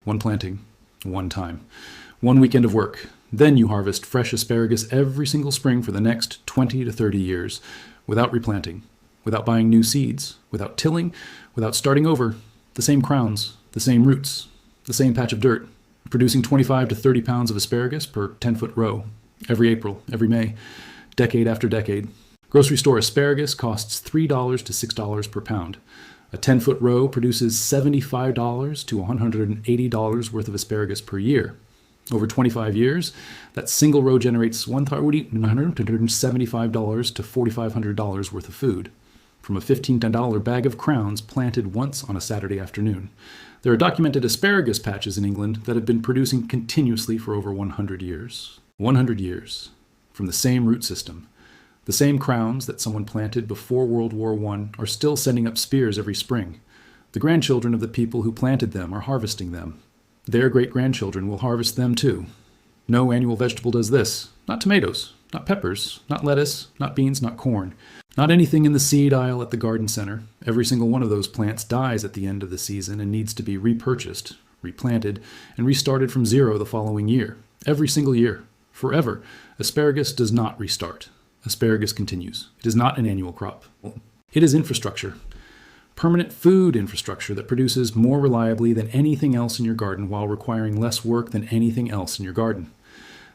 one planting, one time, one weekend of work. Then you harvest fresh asparagus every single spring for the next 20 to 30 years, without replanting, without buying new seeds, without tilling, without starting over. The same crowns, the same roots, the same patch of dirt, producing 25 to 30 pounds of asparagus per 10-foot row, every April, every May, decade after decade. Grocery store asparagus costs $3 to $6 per pound. A 10-foot row produces $75 to $180 worth of asparagus per year. Over 25 years, that single row generates $175 to $4,500 worth of food from a $15 bag of crowns planted once on a Saturday afternoon. There are documented asparagus patches in England that have been producing continuously for over 100 years. 100 years from the same root system. The same crowns that someone planted before World War I are still sending up spears every spring. The grandchildren of the people who planted them are harvesting them. Their great-grandchildren will harvest them too. No annual vegetable does this. Not tomatoes, not peppers, not lettuce, not beans, not corn. Not anything in the seed aisle at the garden center. Every single one of those plants dies at the end of the season and needs to be repurchased, replanted, and restarted from zero the following year. Every single year. Forever. Asparagus does not restart. Asparagus continues. It is not an annual crop. It is infrastructure. Permanent food infrastructure that produces more reliably than anything else in your garden while requiring less work than anything else in your garden.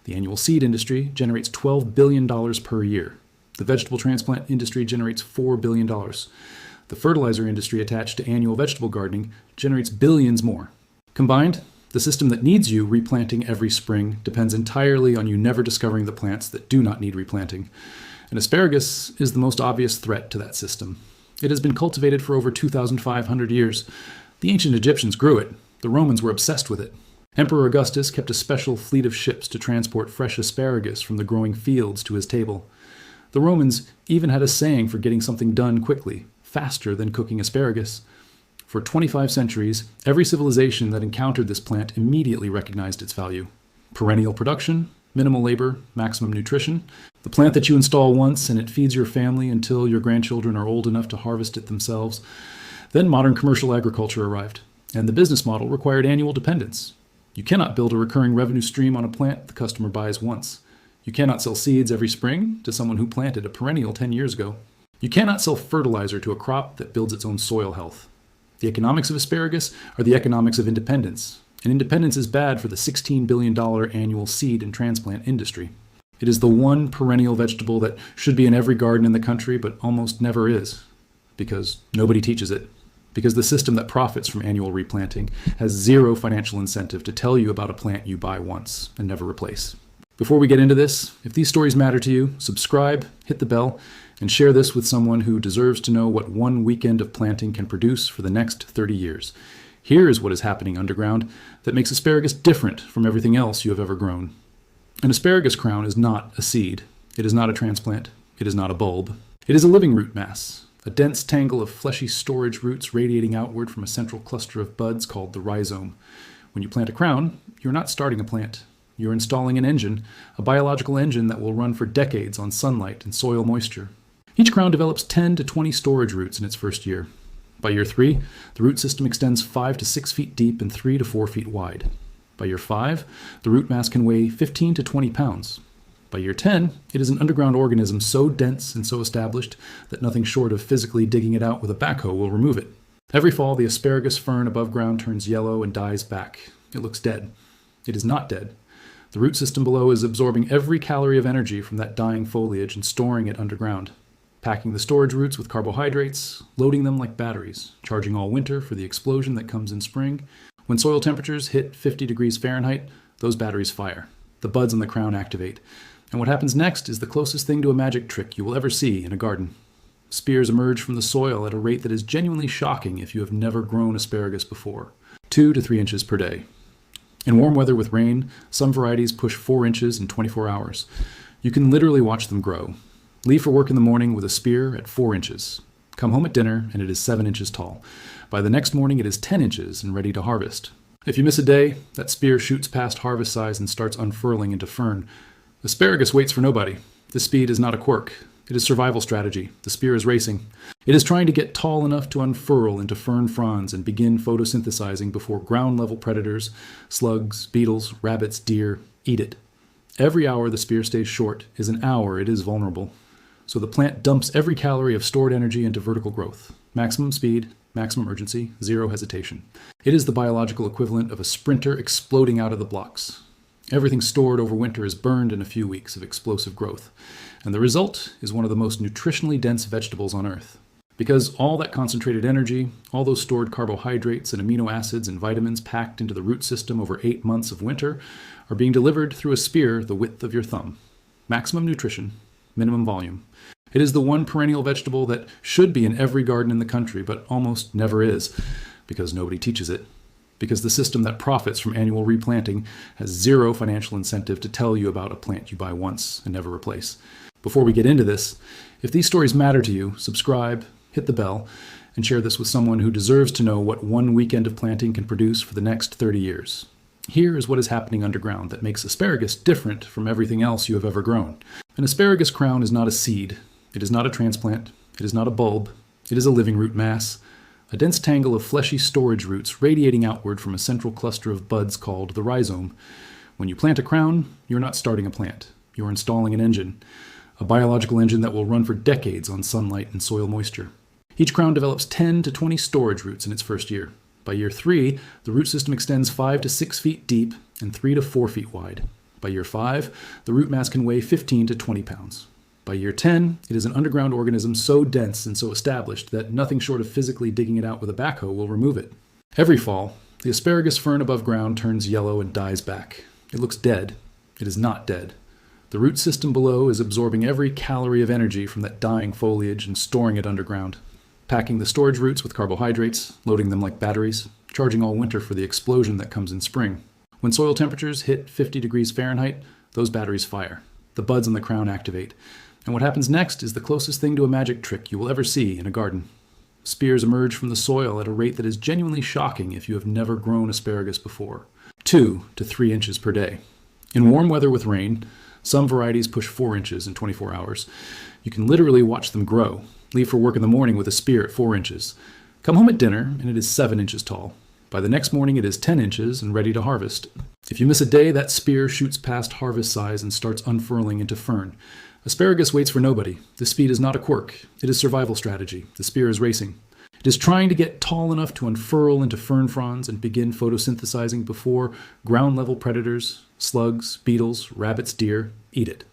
The annual seed industry generates $12 billion per year. The vegetable transplant industry generates $4 billion. The fertilizer industry attached to annual vegetable gardening generates billions more. Combined, the system that needs you replanting every spring depends entirely on you never discovering the plants that do not need replanting. And asparagus is the most obvious threat to that system. It has been cultivated for over 2,500 years. The ancient Egyptians grew it. The Romans were obsessed with it. Emperor Augustus kept a special fleet of ships to transport fresh asparagus from the growing fields to his table. The Romans even had a saying for getting something done quickly, faster than cooking asparagus. For 25 centuries, every civilization that encountered this plant immediately recognized its value. Perennial production, minimal labor, maximum nutrition. The plant that you install once and it feeds your family until your grandchildren are old enough to harvest it themselves. Then modern commercial agriculture arrived, and the business model required annual dependence. You cannot build a recurring revenue stream on a plant the customer buys once. You cannot sell seeds every spring to someone who planted a perennial 10 years ago. You cannot sell fertilizer to a crop that builds its own soil health. The economics of asparagus are the economics of independence, and independence is bad for the $16 billion annual seed and transplant industry. It is the one perennial vegetable that should be in every garden in the country, but almost never is, because nobody teaches it. Because the system that profits from annual replanting has zero financial incentive to tell you about a plant you buy once and never replace. Before we get into this, if these stories matter to you, subscribe, hit the bell, and share this with someone who deserves to know what one weekend of planting can produce for the next 30 years. Here is what is happening underground that makes asparagus different from everything else you have ever grown. An asparagus crown is not a seed. It is not a transplant. It is not a bulb. It is a living root mass, a dense tangle of fleshy storage roots radiating outward from a central cluster of buds called the rhizome. When you plant a crown, you're not starting a plant. You're installing an engine, a biological engine that will run for decades on sunlight and soil moisture. Each crown develops 10 to 20 storage roots in its first year. By year 3, the root system extends 5 to 6 feet deep and 3 to 4 feet wide. By year 5, the root mass can weigh 15 to 20 pounds. By year 10, it is an underground organism so dense and so established that nothing short of physically digging it out with a backhoe will remove it. Every fall, the asparagus fern above ground turns yellow and dies back. It looks dead. It is not dead. The root system below is absorbing every calorie of energy from that dying foliage and storing it underground, packing the storage roots with carbohydrates, loading them like batteries, charging all winter for the explosion that comes in spring. When soil temperatures hit 50 degrees Fahrenheit, those batteries fire. The buds on the crown activate. And what happens next is the closest thing to a magic trick you will ever see in a garden. Spears emerge from the soil at a rate that is genuinely shocking if you have never grown asparagus before. 2 to 3 inches per day. In warm weather with rain, some varieties push 4 inches in 24 hours. You can literally watch them grow. Leave for work in the morning with a spear at 4 inches. Come home at dinner and it is 7 inches tall. By the next morning it is 10 inches and ready to harvest. If you miss a day, that spear shoots past harvest size and starts unfurling into fern. Asparagus waits for nobody. This speed is not a quirk. It is survival strategy. The spear is racing. It is trying to get tall enough to unfurl into fern fronds and begin photosynthesizing before ground-level predators, slugs, beetles, rabbits, deer, eat it. Every hour the spear stays short is an hour it is vulnerable. So the plant dumps every calorie of stored energy into vertical growth. Maximum speed, maximum urgency, zero hesitation. It is the biological equivalent of a sprinter exploding out of the blocks. Everything stored over winter is burned in a few weeks of explosive growth. And the result is one of the most nutritionally dense vegetables on Earth. Because all that concentrated energy, all those stored carbohydrates and amino acids and vitamins packed into the root system over 8 months of winter are being delivered through a spear the width of your thumb. Maximum nutrition, minimum volume. It is the one perennial vegetable that should be in every garden in the country, but almost never is, because nobody teaches it. Because the system that profits from annual replanting has zero financial incentive to tell you about a plant you buy once and never replace. Before we get into this, if these stories matter to you, subscribe, hit the bell, and share this with someone who deserves to know what one weekend of planting can produce for the next 30 years. Here is what is happening underground that makes asparagus different from everything else you have ever grown. An asparagus crown is not a seed. It is not a transplant. It is not a bulb. It is a living root mass. A dense tangle of fleshy storage roots radiating outward from a central cluster of buds called the rhizome. When you plant a crown, you're not starting a plant. You're installing an engine. A biological engine that will run for decades on sunlight and soil moisture. Each crown develops 10 to 20 storage roots in its first year. By year 3, the root system extends 5 to 6 feet deep and 3 to 4 feet wide. By year 5, the root mass can weigh 15 to 20 pounds. By year 10, it is an underground organism so dense and so established that nothing short of physically digging it out with a backhoe will remove it. Every fall, the asparagus fern above ground turns yellow and dies back. It looks dead. It is not dead. The root system below is absorbing every calorie of energy from that dying foliage and storing it underground, packing the storage roots with carbohydrates, loading them like batteries, charging all winter for the explosion that comes in spring. When soil temperatures hit 50 degrees Fahrenheit, those batteries fire. The buds on the crown activate. And what happens next is the closest thing to a magic trick you will ever see in a garden. Spears emerge from the soil at a rate that is genuinely shocking if you have never grown asparagus before. 2 to 3 inches per day. In warm weather with rain, some varieties push 4 inches in 24 hours. You can literally watch them grow. Leave for work in the morning with a spear at 4 inches. Come home at dinner and it is 7 inches tall. By the next morning it is 10 inches and ready to harvest. If you miss a day, that spear shoots past harvest size and starts unfurling into fern. Asparagus waits for nobody. This speed is not a quirk. It is survival strategy. The spear is racing. It is trying to get tall enough to unfurl into fern fronds and begin photosynthesizing before ground-level predators, slugs, beetles, rabbits, deer, eat it.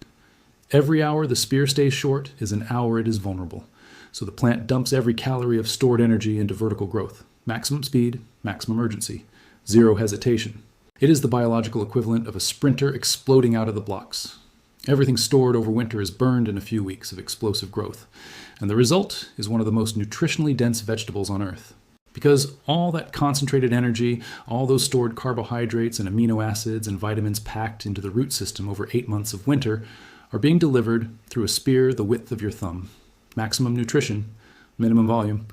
Every hour the spear stays short is an hour it is vulnerable. So the plant dumps every calorie of stored energy into vertical growth. Maximum speed, maximum urgency, zero hesitation. It is the biological equivalent of a sprinter exploding out of the blocks. Everything stored over winter is burned in a few weeks of explosive growth. And the result is one of the most nutritionally dense vegetables on Earth. Because all that concentrated energy, all those stored carbohydrates and amino acids and vitamins packed into the root system over 8 months of winter are being delivered through a spear the width of your thumb. Maximum nutrition, minimum volume.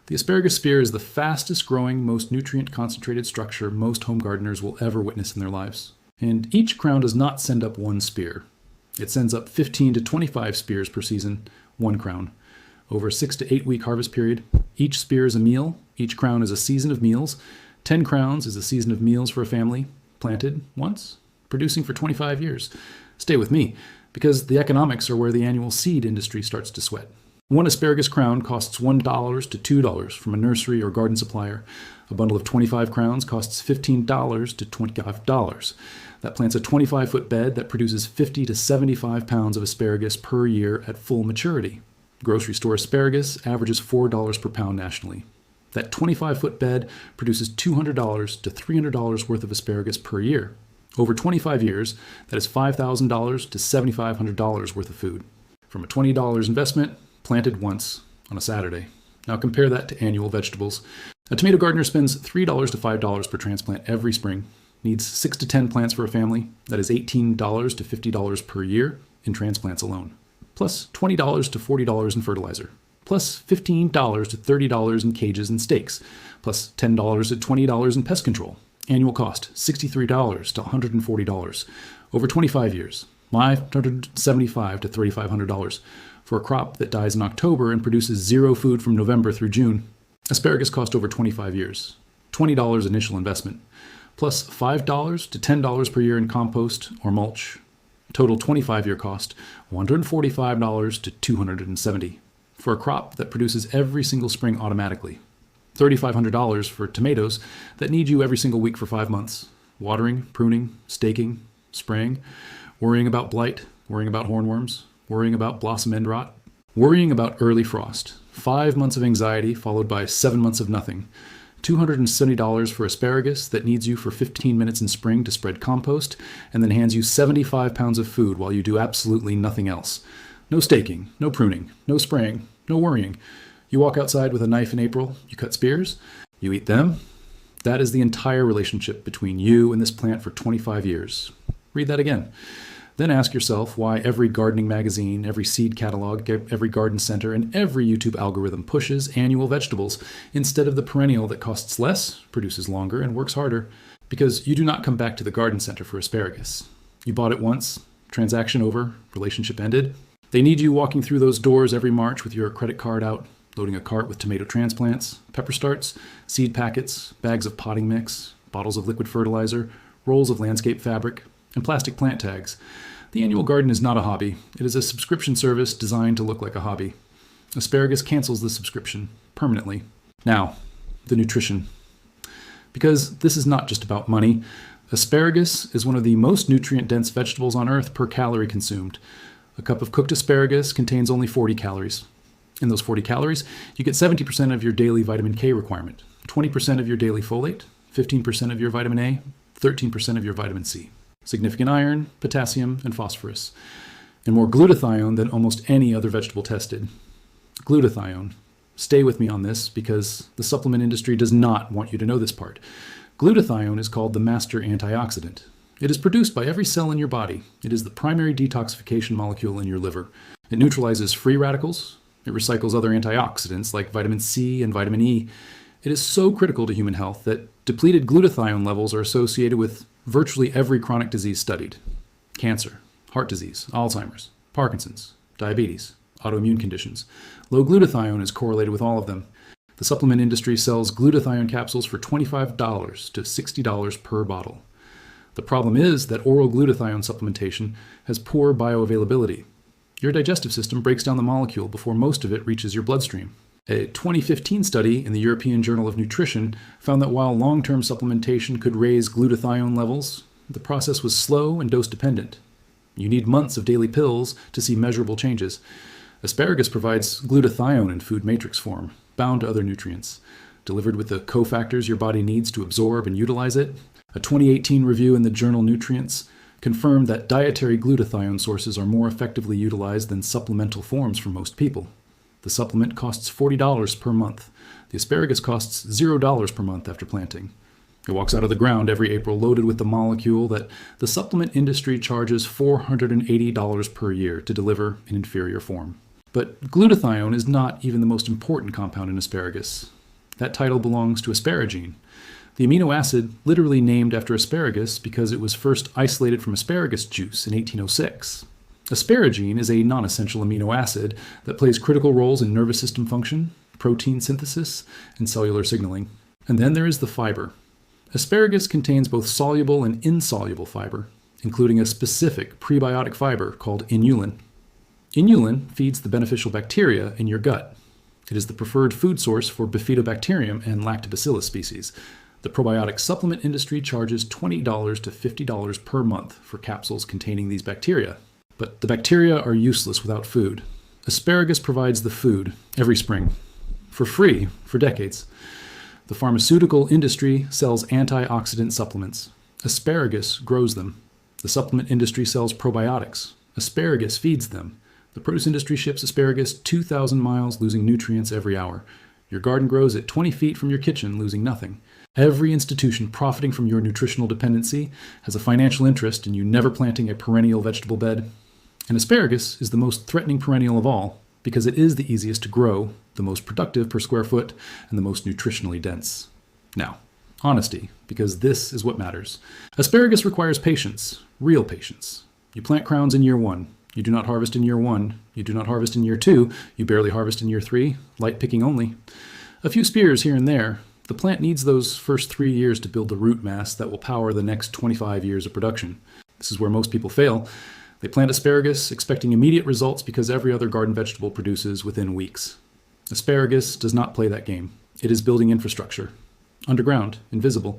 The asparagus spear is the fastest growing, most nutrient concentrated structure most home gardeners will ever witness in their lives. And each crown does not send up one spear. It sends up 15 to 25 spears per season, one crown. Over a 6 to 8 week harvest period, each spear is a meal, each crown is a season of meals. 10 crowns is a season of meals for a family, planted once, producing for 25 years. Stay with me, because the economics are where the annual seed industry starts to sweat. One asparagus crown costs $1 to $2 from a nursery or garden supplier. A bundle of 25 crowns costs $15 to $25. That plants a 25-foot bed that produces 50 to 75 pounds of asparagus per year at full maturity. Grocery store asparagus averages $4 per pound nationally. That 25-foot bed produces $200 to $300 worth of asparagus per year. Over 25 years, that is $5,000 to $7,500 worth of food. From a $20 investment, planted once on a Saturday. Now compare that to annual vegetables. A tomato gardener spends $3 to $5 per transplant every spring, needs 6 to 10 plants for a family. That is $18 to $50 per year in transplants alone, plus $20 to $40 in fertilizer, plus $15 to $30 in cages and stakes, plus $10 to $20 in pest control. Annual cost, $63 to $140. Over 25 years, $575 to $3,500. for a crop that dies in October and produces zero food from November through June. Asparagus cost over 25 years, $20 initial investment, plus $5 to $10 per year in compost or mulch. Total 25-year cost, $145 to $270 for a crop that produces every single spring automatically. $3,500 for tomatoes that need you every single week for 5 months. Watering, pruning, staking, spraying, worrying about blight, worrying about hornworms, worrying about blossom end rot, worrying about early frost. 5 months of anxiety followed by 7 months of nothing. $270 for asparagus that needs you for 15 minutes in spring to spread compost and then hands you 75 pounds of food while you do absolutely nothing else. No staking, no pruning, no spraying, no worrying. You walk outside with a knife in April, you cut spears, you eat them. That is the entire relationship between you and this plant for 25 years. Read that again. Then ask yourself why every gardening magazine, every seed catalog, every garden center, and every YouTube algorithm pushes annual vegetables instead of the perennial that costs less, produces longer, and works harder. Because you do not come back to the garden center for asparagus. You bought it once, transaction over, relationship ended. They need you walking through those doors every March with your credit card out, loading a cart with tomato transplants, pepper starts, seed packets, bags of potting mix, bottles of liquid fertilizer, rolls of landscape fabric, and plastic plant tags. The annual garden is not a hobby. It is a subscription service designed to look like a hobby. Asparagus cancels the subscription permanently. Now, the nutrition. Because this is not just about money. Asparagus is one of the most nutrient-dense vegetables on earth per calorie consumed. A cup of cooked asparagus contains only 40 calories. In those 40 calories, you get 70% of your daily vitamin K requirement, 20% of your daily folate, 15% of your vitamin A, 13% of your vitamin C. Significant iron, potassium, and phosphorus, and more glutathione than almost any other vegetable tested. Glutathione. Stay with me on this because the supplement industry does not want you to know this part. Glutathione is called the master antioxidant. It is produced by every cell in your body. It is the primary detoxification molecule in your liver. It neutralizes free radicals. It recycles other antioxidants like vitamin C and vitamin E. It is so critical to human health that depleted glutathione levels are associated with virtually every chronic disease studied. Cancer, heart disease, Alzheimer's, Parkinson's, diabetes, autoimmune conditions. Low glutathione is correlated with all of them. The supplement industry sells glutathione capsules for $25 to $60 per bottle. The problem is that oral glutathione supplementation has poor bioavailability. Your digestive system breaks down the molecule before most of it reaches your bloodstream. A 2015 study in the European Journal of Nutrition found that while long-term supplementation could raise glutathione levels, the process was slow and dose-dependent. You need months of daily pills to see measurable changes. Asparagus provides glutathione in food matrix form, bound to other nutrients, delivered with the cofactors your body needs to absorb and utilize it. A 2018 review in the journal Nutrients confirmed that dietary glutathione sources are more effectively utilized than supplemental forms for most people. The supplement costs $40 per month. The asparagus costs $0 per month after planting. It walks out of the ground every April loaded with the molecule that the supplement industry charges $480 per year to deliver in inferior form. But glutathione is not even the most important compound in asparagus. That title belongs to asparagine, the amino acid literally named after asparagus because it was first isolated from asparagus juice in 1806. Asparagine is a non-essential amino acid that plays critical roles in nervous system function, protein synthesis, and cellular signaling. And then there is the fiber. Asparagus contains both soluble and insoluble fiber, including a specific prebiotic fiber called inulin. Inulin feeds the beneficial bacteria in your gut. It is the preferred food source for Bifidobacterium and Lactobacillus species. The probiotic supplement industry charges $20 to $50 per month for capsules containing these bacteria. But the bacteria are useless without food. Asparagus provides the food every spring, for free for decades. The pharmaceutical industry sells antioxidant supplements. Asparagus grows them. The supplement industry sells probiotics. Asparagus feeds them. The produce industry ships asparagus 2,000 miles, losing nutrients every hour. Your garden grows at 20 feet from your kitchen, losing nothing. Every institution profiting from your nutritional dependency has a financial interest in you never planting a perennial vegetable bed. And asparagus is the most threatening perennial of all because it is the easiest to grow, the most productive per square foot, and the most nutritionally dense. Now, honesty, because this is what matters. Asparagus requires patience, real patience. You plant crowns in year 1. You do not harvest in year 1. You do not harvest in year 2. You barely harvest in year 3. Light picking only. A few spears here and there. The plant needs those first 3 years to build the root mass that will power the next 25 years of production. This is where most people fail. They plant asparagus expecting immediate results because every other garden vegetable produces within weeks. Asparagus does not play that game. It is building infrastructure. Underground, invisible.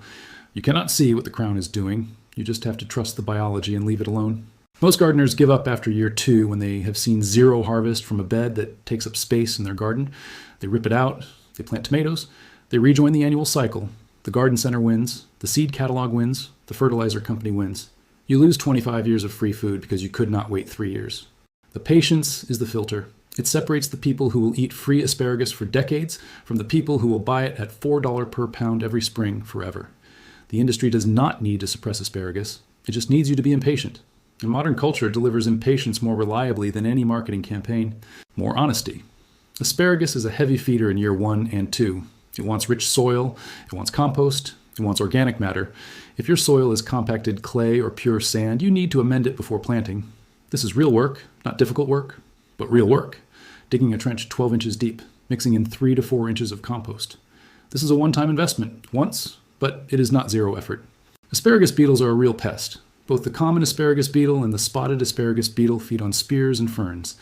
You cannot see what the crown is doing. You just have to trust the biology and leave it alone. Most gardeners give up after year 2 when they have seen zero harvest from a bed that takes up space in their garden. They rip it out. They plant tomatoes. They rejoin the annual cycle. The garden center wins. The seed catalog wins. The fertilizer company wins. You lose 25 years of free food because you could not wait 3 years. The patience is the filter. It separates the people who will eat free asparagus for decades from the people who will buy it at $4 per pound every spring forever. The industry does not need to suppress asparagus. It just needs you to be impatient. And modern culture delivers impatience more reliably than any marketing campaign. More honesty. Asparagus is a heavy feeder in year 1 and 2. It wants rich soil. It wants compost. It wants organic matter. If your soil is compacted clay or pure sand, you need to amend it before planting. This is real work, not difficult work, but real work. Digging a trench 12 inches deep, mixing in 3 to 4 inches of compost. This is a one-time investment, once, but it is not zero effort. Asparagus beetles are a real pest. Both the common asparagus beetle and the spotted asparagus beetle feed on spears and ferns.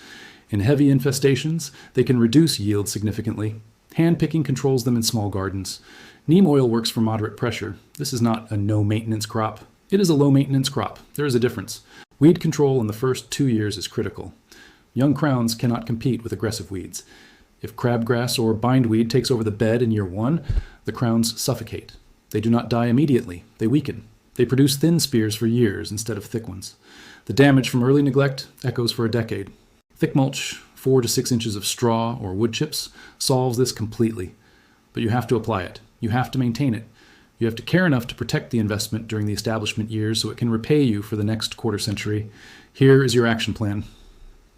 In heavy infestations, they can reduce yield significantly. Hand-picking controls them in small gardens. Neem oil works for moderate pressure. This is not a no-maintenance crop. It is a low-maintenance crop. There is a difference. Weed control in the first 2 years is critical. Young crowns cannot compete with aggressive weeds. If crabgrass or bindweed takes over the bed in year 1, the crowns suffocate. They do not die immediately. They weaken. They produce thin spears for years instead of thick ones. The damage from early neglect echoes for a decade. Thick mulch, 4 to 6 inches of straw or wood chips, solves this completely. But you have to apply it. You have to maintain it. You have to care enough to protect the investment during the establishment years so it can repay you for the next quarter century. Here is your action plan.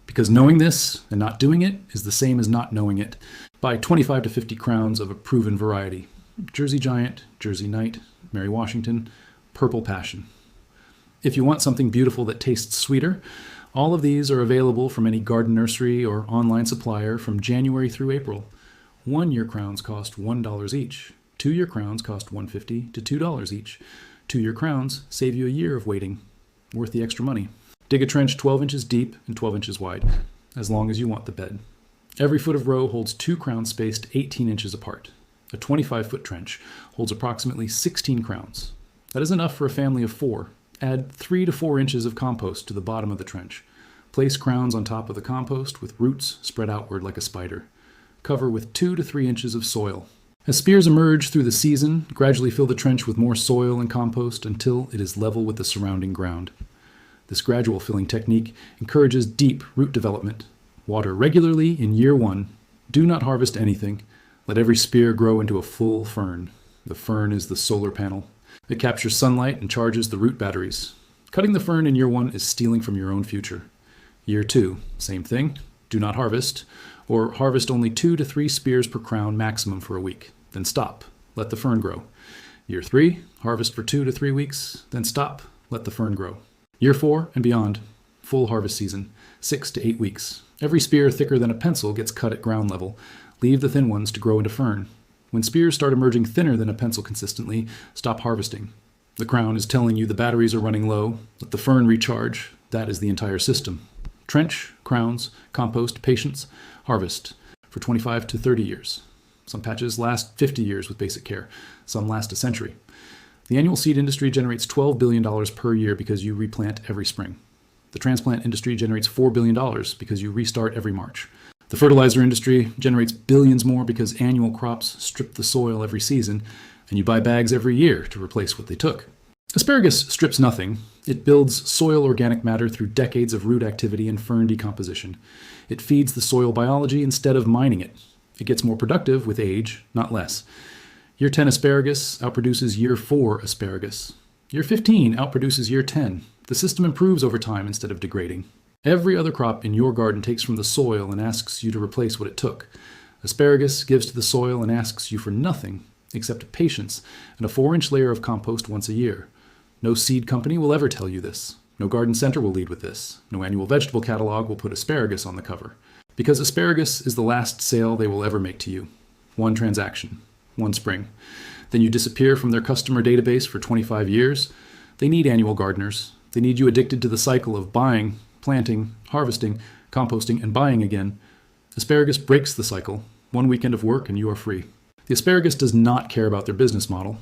Because knowing this and not doing it is the same as not knowing it. Buy 25 to 50 crowns of a proven variety. Jersey Giant, Jersey Knight, Mary Washington, Purple Passion. If you want something beautiful that tastes sweeter, all of these are available from any garden nursery or online supplier from January through April. 1-year crowns cost $1 each. 2-year crowns cost $1.50 to $2 each. 2-year crowns save you a year of waiting. Worth the extra money. Dig a trench 12 inches deep and 12 inches wide, as long as you want the bed. Every foot of row holds 2 crowns spaced 18 inches apart. A 25-foot trench holds approximately 16 crowns. That is enough for a family of 4. Add 3 to 4 inches of compost to the bottom of the trench. Place crowns on top of the compost with roots spread outward like a spider. Cover with 2 to 3 inches of soil. As spears emerge through the season, gradually fill the trench with more soil and compost until it is level with the surrounding ground. This gradual filling technique encourages deep root development. Water regularly in year 1. Do not harvest anything. Let every spear grow into a full fern. The fern is the solar panel. It captures sunlight and charges the root batteries. Cutting the fern in year 1 is stealing from your own future. Year 2, same thing. Do not harvest, or harvest only 2 to 3 spears per crown maximum for a week. Then stop. Let the fern grow. Year 3, harvest for 2 to 3 weeks. Then stop. Let the fern grow. Year 4 and beyond, full harvest season, 6 to 8 weeks. Every spear thicker than a pencil gets cut at ground level. Leave the thin ones to grow into fern. When spears start emerging thinner than a pencil consistently, stop harvesting. The crown is telling you the batteries are running low. Let the fern recharge. That is the entire system. Trench, crowns, compost, patience, harvest for 25 to 30 years. Some patches last 50 years with basic care. Some last a century. The annual seed industry generates $12 billion per year because you replant every spring. The transplant industry generates $4 billion because you restart every March. The fertilizer industry generates billions more because annual crops strip the soil every season, and you buy bags every year to replace what they took. Asparagus strips nothing. It builds soil organic matter through decades of root activity and fern decomposition. It feeds the soil biology instead of mining it. It gets more productive with age, not less. Year 10 asparagus outproduces year 4 asparagus. Year 15 outproduces year 10. The system improves over time instead of degrading. Every other crop in your garden takes from the soil and asks you to replace what it took. Asparagus gives to the soil and asks you for nothing except patience and a 4-inch layer of compost once a year. No seed company will ever tell you this. No garden center will lead with this. No annual vegetable catalog will put asparagus on the cover. Because asparagus is the last sale they will ever make to you. One transaction, one spring. Then you disappear from their customer database for 25 years. They need annual gardeners. They need you addicted to the cycle of buying, planting, harvesting, composting, and buying again. Asparagus breaks the cycle. One weekend of work and you are free. The asparagus does not care about their business model.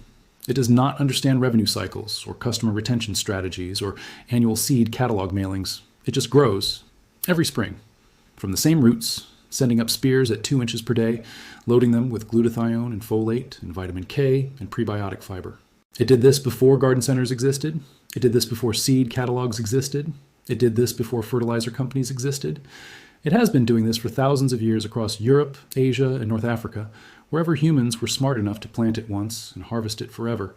It does not understand revenue cycles or customer retention strategies or annual seed catalog mailings. It just grows every spring from the same roots, sending up spears at 2 inches per day, loading them with glutathione and folate and vitamin K and prebiotic fiber. It did this before garden centers existed. It did this before seed catalogs existed. It did this before fertilizer companies existed. It has been doing this for thousands of years across Europe, Asia, and North Africa, wherever humans were smart enough to plant it once and harvest it forever.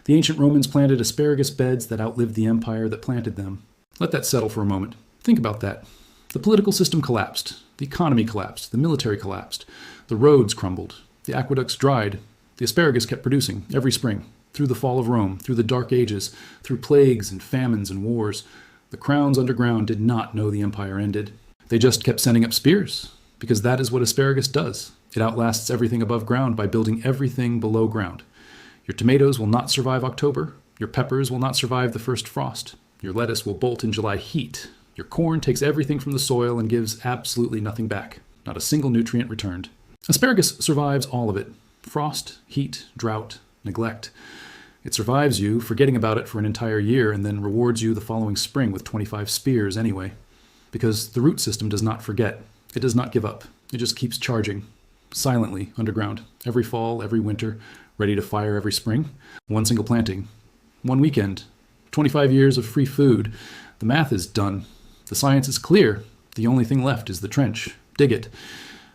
The ancient Romans planted asparagus beds that outlived the empire that planted them. Let that settle for a moment. Think about that. The political system collapsed. The economy collapsed. The military collapsed. The roads crumbled. The aqueducts dried. The asparagus kept producing every spring, through the fall of Rome, through the Dark Ages, through plagues and famines and wars. The crowns underground did not know the empire ended. They just kept sending up spears, because that is what asparagus does. It outlasts everything above ground by building everything below ground. Your tomatoes will not survive October. Your peppers will not survive the first frost. Your lettuce will bolt in July heat. Your corn takes everything from the soil and gives absolutely nothing back. Not a single nutrient returned. Asparagus survives all of it. Frost, heat, drought, neglect. It survives you, forgetting about it for an entire year, and then rewards you the following spring with 25 spears anyway. Because the root system does not forget. It does not give up. It just keeps charging, silently, underground, every fall, every winter, ready to fire every spring. One single planting, one weekend, 25 years of free food. The math is done. The science is clear. The only thing left is the trench. Dig it.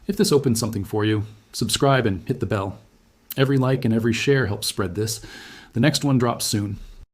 If this opens something for you, subscribe and hit the bell. Every like and every share helps spread this. The next one drops soon.